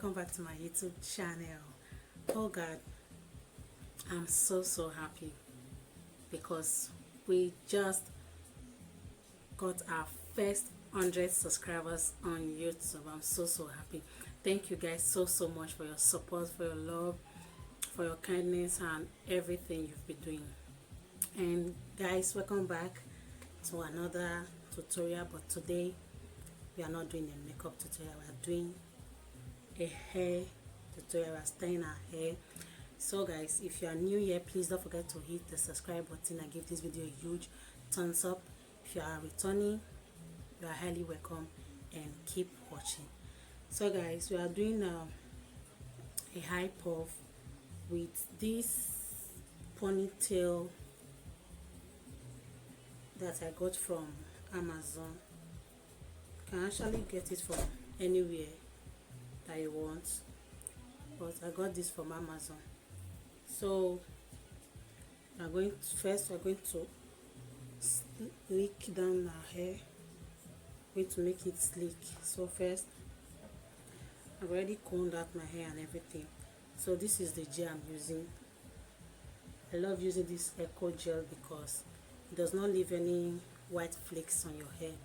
welcome back to my YouTube channel. Oh God, I'm so happy because we just got our first 100 subscribers on YouTube. I'm so happy. Thank you guys so much for your support, for your love, for your kindness and everything you've been doing. And guys, welcome back to another tutorial, but today we are not doing a makeup tutorial. We are doing a hair tutorial. We are styling our hair. So guys, if you are new here, please don't forget to hit the subscribe button and give this video a huge thumbs up. If you are returning, you are highly welcome and keep watching. So guys, we are doing a high puff with this ponytail that I got from Amazon. You can actually get it from anywhere that you want, but I got this from Amazon. So we're going to slick down our hair. We're going to make it sleek. So first, I've already combed out my hair and everything. So this is the gel I'm using. I love using this eco gel because it does not leave any white flakes on your hair,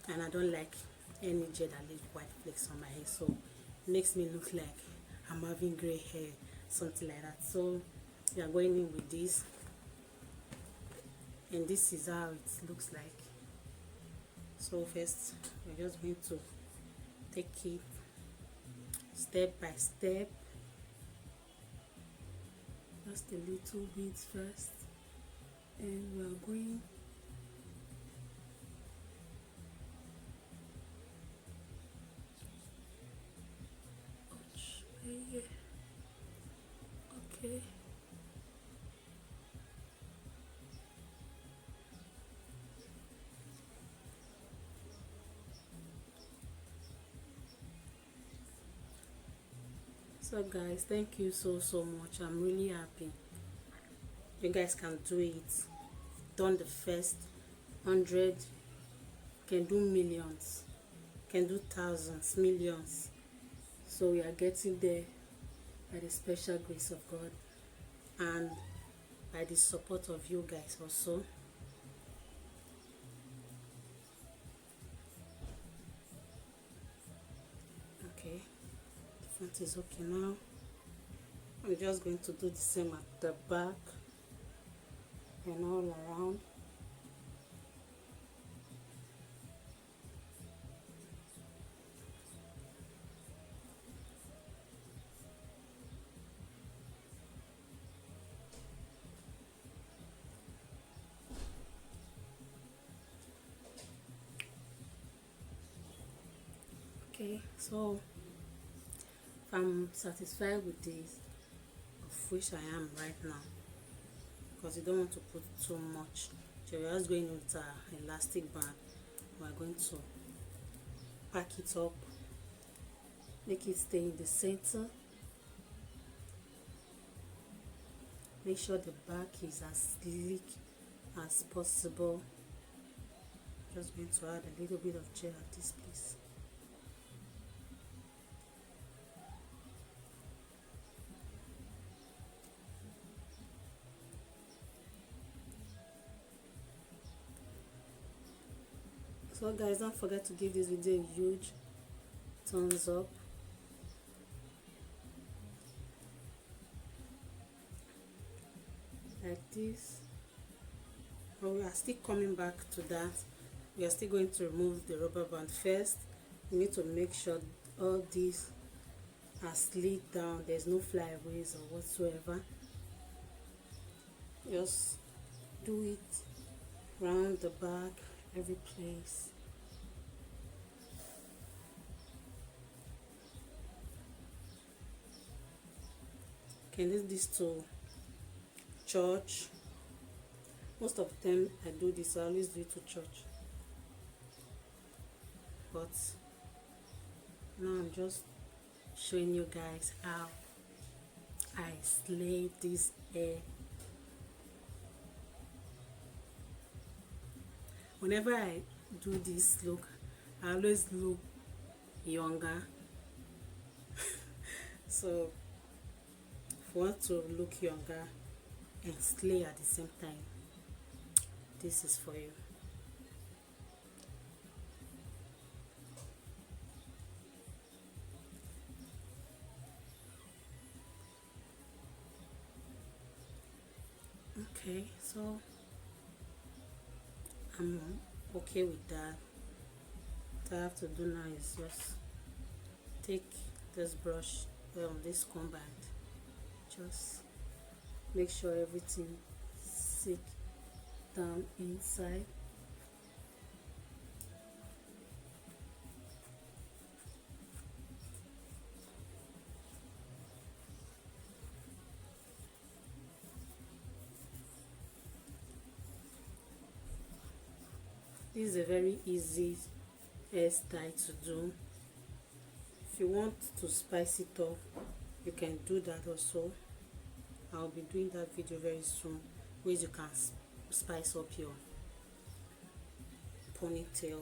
and I don't like any gel that leaves white flakes on my hair, so it makes me look like I'm having gray hair, something like that. So we are going in with this, and this is how it looks like. So first we're just going to take it step by step, just a little bit first, and we are going okay. So guys, thank you so much. I'm really happy you guys can do it. Done the first 100, can do millions, can do thousands, millions. So we are getting there by the special grace of God and by the support of you guys also. Okay, the front is okay now. I'm just going to do the same at the back and all around. Okay, so if I'm satisfied with this, of which I am right now, because you don't want to put too much, so we're just going with an elastic band. We're going to pack it up, make it stay in the center, make sure the back is as sleek as possible. Just going to add a little bit of gel at this place. So guys, don't forget to give this video a huge thumbs up. Like this. But we are still coming back to that. We are still going to remove the rubber band first. We need to make sure all these are slicked down. There's no flyaways or whatsoever. Just do it round the back, every place. Can leave this to church. Most of the time I do this, I always do it to church, but now I'm just showing you guys how I slay this hair. Whenever I do this look, I always look younger So if you want to look younger and slay at the same time, this is for you. Okay, so I'm okay with that. What I have to do now is just take this brush, this comb, and just make sure everything sits down inside. This is a very easy hairstyle to do. If you want to spice it up, you can do that also. I'll be doing that video very soon, ways you can spice up your ponytail.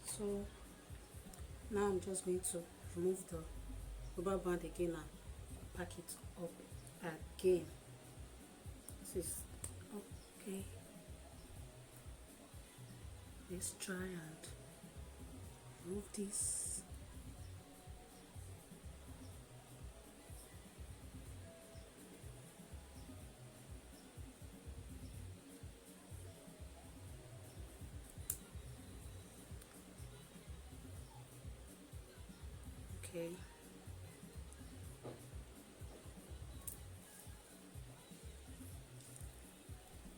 So now I'm just going to remove the rubber band again and pack it up again. This is okay. Let's try and remove this. Okay.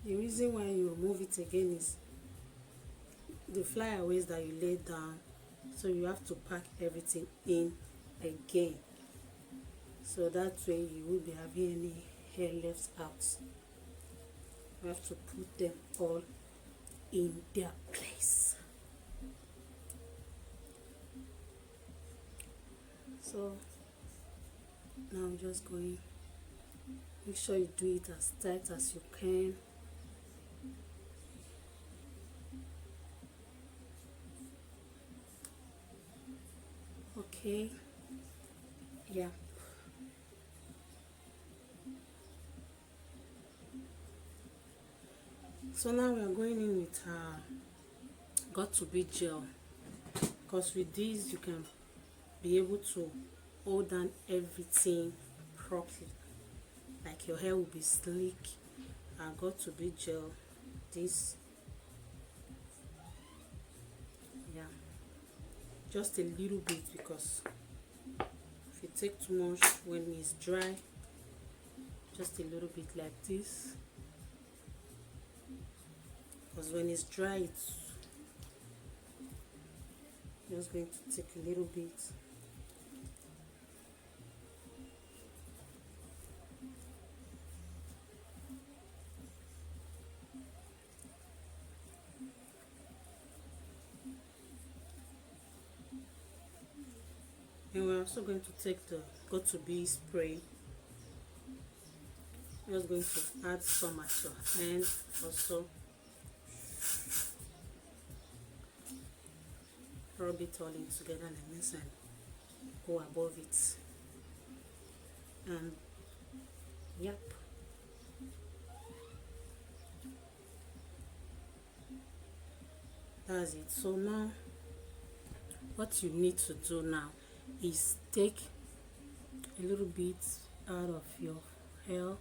The reason why you remove it again is the flyaways that you laid down, so you have to pack everything in again, so that way you won't be having any hair left out. You have to put them all in their place. So now I'm just going, make sure you do it as tight as you can. Okay, yeah. So now we are going in with got to be gel, because with this you can be able to hold down everything properly, like your hair will be sleek. Got to be gel, this, yeah, just a little bit, because if you take too much when it's dry, just a little bit like this, because when it's dry it's just going to take a little bit. And we're also going to take the got to be spray. I'm just going to add some at your end also. Rub it all in together like this and go above it. And yep, that's it. So now what you need to do now is take a little bit out of your hair,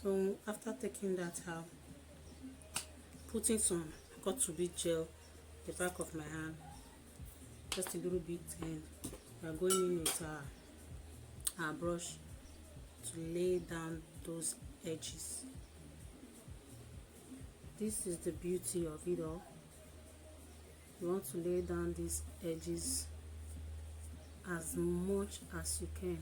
so after taking that out, putting some got to be gel the back of my hand, just a little bit, and we are going in with our brush to lay down those edges. This is the beauty of it all. You want to lay down these edges as much as you can.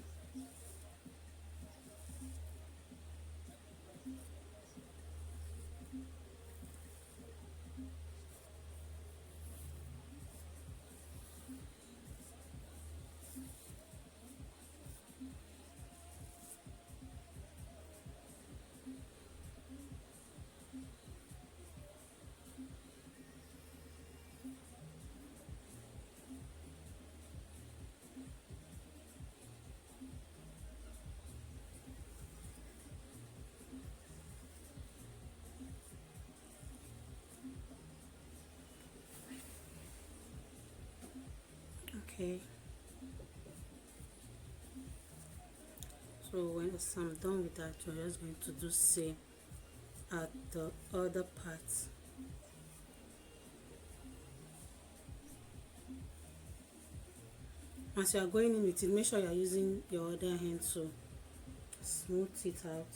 Okay, so once I'm done with that, we're just going to do same at the other parts. As you are going in with it, make sure you are using your other hand to smooth it out.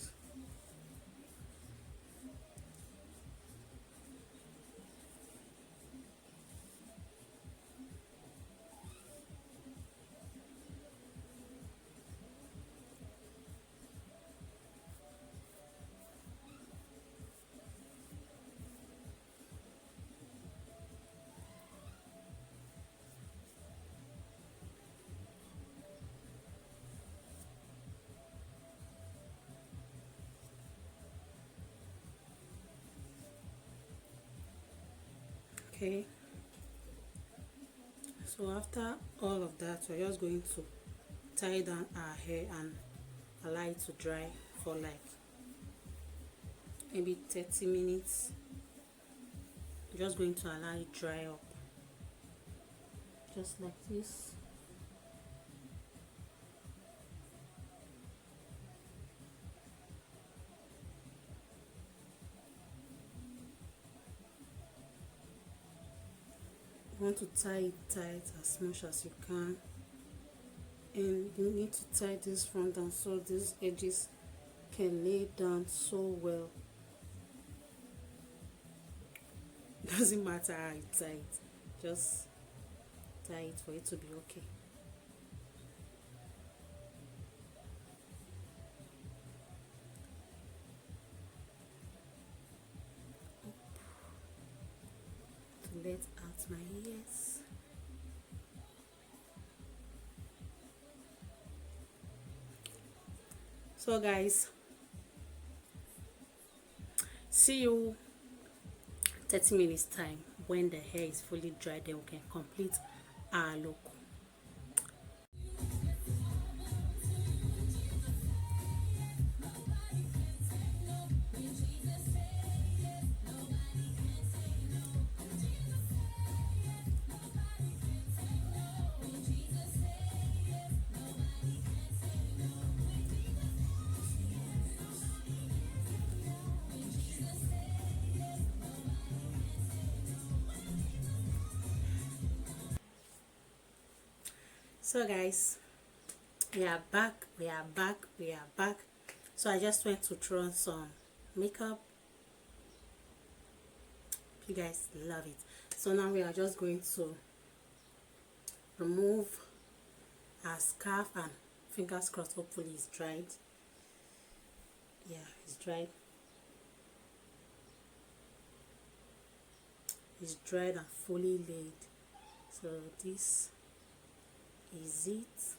Okay, so after all of that, we're just going to tie down our hair and allow it to dry for like maybe 30 minutes. We're just going to allow it dry up just like this. You want to tie it tight as much as you can, and you need to tie this front down so these edges can lay down so well. Doesn't matter how you tie it, just tie it for it to be okay. To let out my ears. So guys, see you 30 minutes time. When the hair is fully dry, then we can complete our look. So guys, we are back. So I just went to throw on some makeup. You guys love it. So now we are just going to remove our scarf, and fingers crossed, hopefully it's dried. Yeah, it's dried. It's dried and fully laid. So this is it.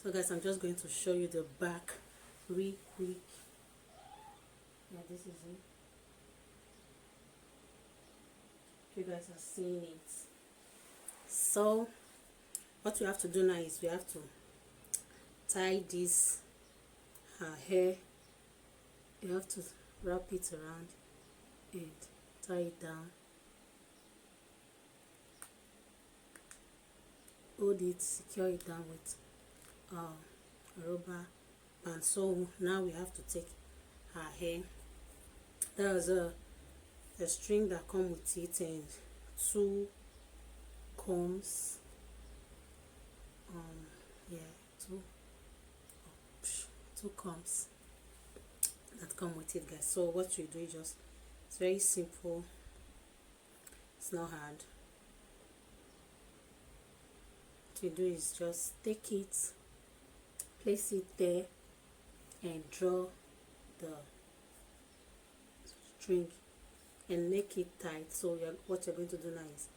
So guys, I'm just going to show you the back real quick. Yeah, this is it. You guys are seeing it. So what we have to do now is we have to tie this hair. You have to wrap it around and tie it down. Hold it, secure it down with a rubber band. So now we have to take our hair. There's a string that comes with it and two combs. Yeah, two combs that come with it, guys. So what you do is just, it's very simple, it's not hard. What you do is just take it, place it there, and draw the string and make it tight. So what you're going to do now is,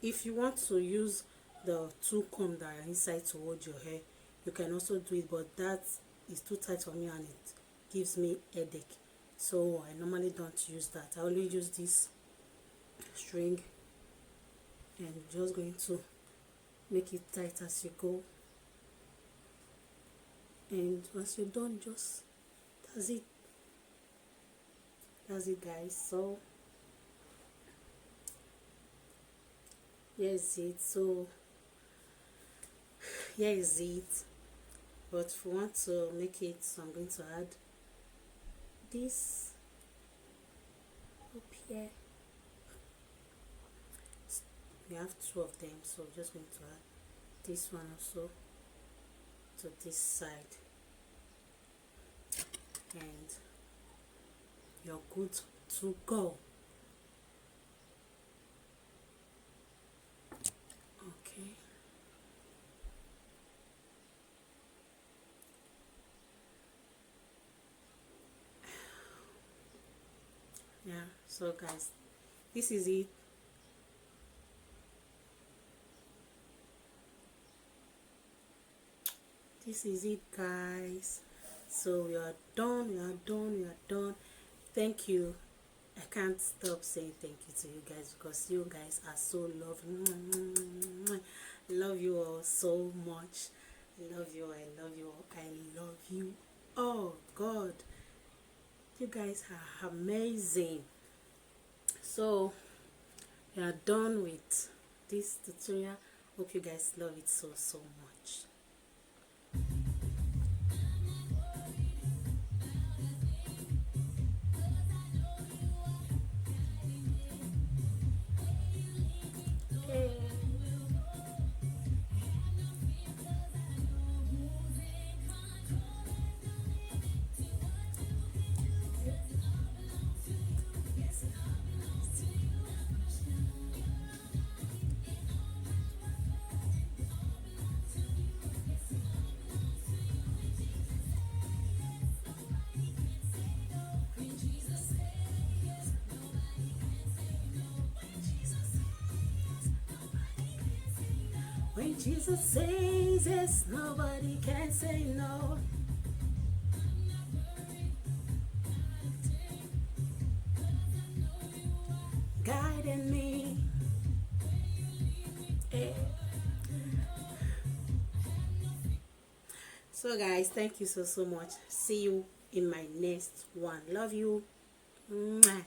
if you want to use the two comb that are inside to hold your hair, you can also do it, but that is too tight for me and it gives me headache, so I normally don't use that. I only use this string, and just going to make it tight as you go. And once you're done, just that's it guys. So here is it. So here is it. But if we want to make it, so I'm going to add this up here. We have two of them, so we're just going to add this one also to this side, and you're good to go. Okay. Yeah, so guys, this is it. This is it, guys. So we are done, we are done, we are done. Thank you. I can't stop saying thank you to you guys because you guys are so lovely. Love you all so much. I love you, I love you all, I love you. Oh God, you guys are amazing. So we are done with this tutorial. Hope you guys love it so much. When Jesus says yes, nobody can say no. Guiding me. So guys, thank you so much. See you in my next one. Love you. Mwah.